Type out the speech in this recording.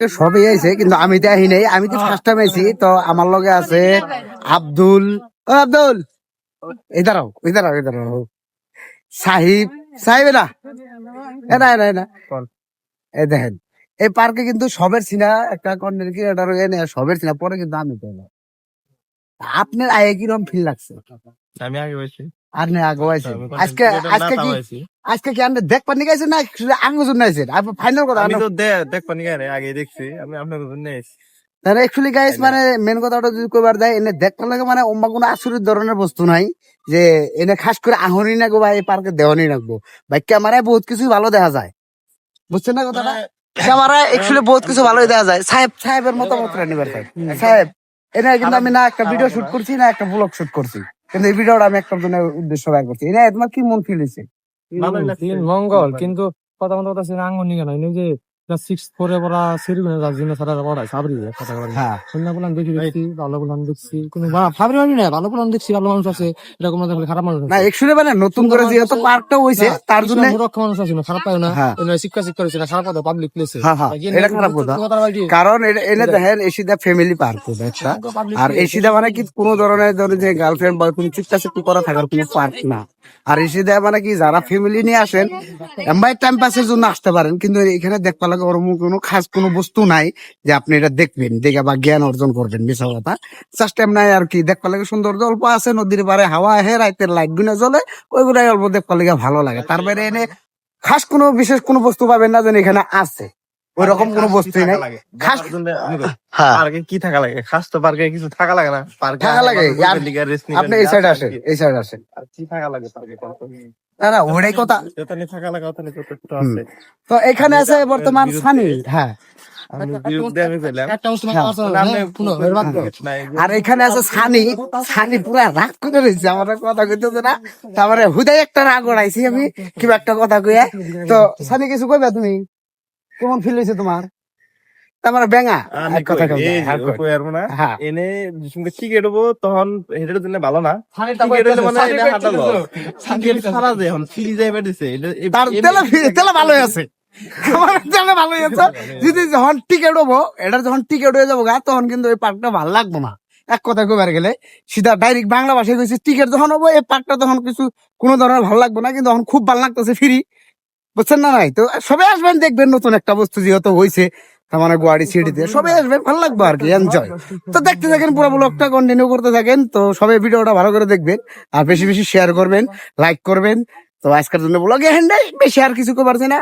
সবই আইছে কিন্তু আমি তো আহি নাই, আমি তো ফার্স্ট টাইম আইছি। তো আমার লগে আছে আব্দুল, ও আব্দুল ইধারাও সাহিব, সাহিব না না না না, এই দেখেন এই পার্কে কিন্তু সবের সিনা একটা কন্টেন্ট ক্রিয়েটর সবের সিনা পরে কিন্তু আমি তো না। আপনার আগে কিরকম ফিল লাগছে? আমি আগে হয়েছি আর না আগে হয়েছে আজকে আজকে কি আপনি দেখবার নিয়ে গেছেন না শুধু আঙ্গুর জন্য আইছেন? আপনি ফাইনাল কথা আমি তো দেখবো নি আগে দেখছি, আমি আপনার জন্য এসেছি। তাহলে অ্যাকচুয়ালি গাইস মানে মেন কথাটা যদি কইবার দেয় এনে দেখতে লাগে মানে অন্য কোনো আশ্চর্য ধরনের বস্তু নাই যে এনে খাস করে আহনি না গো ভাই এই পার্কে দেওয়ানি রাখবো ভাই। ক্যামেরায় বহুত কিছু ভালো দেখা যায়, বুঝছেন না কথাটা? ক্যামেরায় অ্যাকচুয়ালি বহুত কিছু ভালোই দেখা যায়। সাহেবের মতামত নিবার সাহেব এনে কিন্তু আমি না একটা ভিডিও শুট করছি না একটা ব্লগ শুট করছি, কিন্তু এই ভিডিওটা আমি একটা জনের উদ্দেশ্য ব্যয় করছি। এনে তোমার কি মন ফিল হয়েছে? মঙ্গল কিন্তু কথা বলতে কথা আঙ্গুর নিয়ে গেল যে 6-4 পড়া সিরিগুলো রাজিনা সারা পড়ায় সাবরি কথা বলে। হ্যাঁ কন্যা বলান দেখছি ভালো বলান দেখছি কোনো ভাবরি মানে না, ভালো বলান দেখছি ভালো মানুষ আছে, এরকম না খারাপ মানুষ না অ্যাকচুয়ালি মানে নতুন করে যেহেতু পার্কটা হইছে তার জন্য মূর্খ মানুষ আছে না, খারাপ পায় না, শিক্ষা করেছে না, খারাপ কথা পাবলিক প্লেসে। এটা খারাপ কথা, কারণ এনে দেখেন এসিদা ফ্যামিলি পার্ক একটা, আর এসিদা মানে কি কোনো ধরনের ধরে যে গার্লফ্রেন্ড বয়ফ্রেন্ড চিৎকার করা থাকার কোনো পার্ক না। আর এসিদা মানে কি যারা ফ্যামিলি নিয়ে আসেন এমবাই টাইম পাসের জন্য আসতে পারেন, কিন্তু এখানে দেখতে লাগে ওরকম কোনো খাস কোনো বস্তু নাই যে আপনি এটা দেখবেন দেখে বা জ্ঞান অর্জন করবেন। বিশাল কথা জাস্ট এমনি আর কি দেখতে লাগে সৌন্দর্য অল্প আছে, নদীর পারে হাওয়া হে রাতের লাইট গুলো জ্বলে ওইগুলাই অল্প দেখতে লাগে ভালো লাগে। তার বাইরে এনে খাস কোনো বিশেষ কোনো বস্তু পাবেন না যেন এখানে আছে, ওই রকম কোনো বস্তুই নাই। খাস কি থাকা লাগে? খাস তো পার্কে কিছু থাকা লাগে না, থাকা লাগে। আপনি এই সাইড আসেন, এই সাইড আসেন। কি থাকা লাগে পার্কে? না না ওটাই কথা। থাকা লাগে তো এখানে আছে বর্তমান সানি। হ্যাঁ আর এখানে আছে সানি। সানি পুরা রাগ করে রয়েছে আমার কথা কইতেছে না, তারপরে হুদাই একটা রাগ ওড়াইছি আমি কিবা একটা কথা কইয়া। তো সানি কিছু কইবা তুমি, কেমন ফিল হয়েছে তোমার? তারপরে বেঙা কথা এনে টিকেট হবো তখন হেঁটে জন্য ভালো না, ভালো আছে ভালোই আছে। যদি যখন টিকেট হবো এটা যখন টিকেট হয়ে যাবো গা তখন কিন্তু এই পার্কটা ভালো লাগবো না। এক কথা কইবার গেলে সিধা ডাইরেক্ট বাংলা ভাষায় কইছি টিকেট যখন হবো এই পার্কটা তখন কিছু কোনো ধরনের ভালো লাগবো না, কিন্তু তখন খুব ভালো লাগতেছে ফ্রি, বুঝছেন না? নাই তো সবাই আসবেন দেখবেন নতুন একটা বস্তু যেহেতু হয়েছে তার মানে গুয়াহাটি সিটিতে সবাই আসবেন, ভালো লাগবে আর কি, এনজয়। তো দেখতে থাকেন পুরো ব্লগটা কন্টিনিউ করতে থাকেন। তো সবাই ভিডিওটা ভালো করে দেখবেন আর বেশি বেশি শেয়ার করবেন, লাইক করবেন। তো আজকের জন্য ব্লগে হ্যান্ডাই বেশি আর কিছু করতে পারছি না।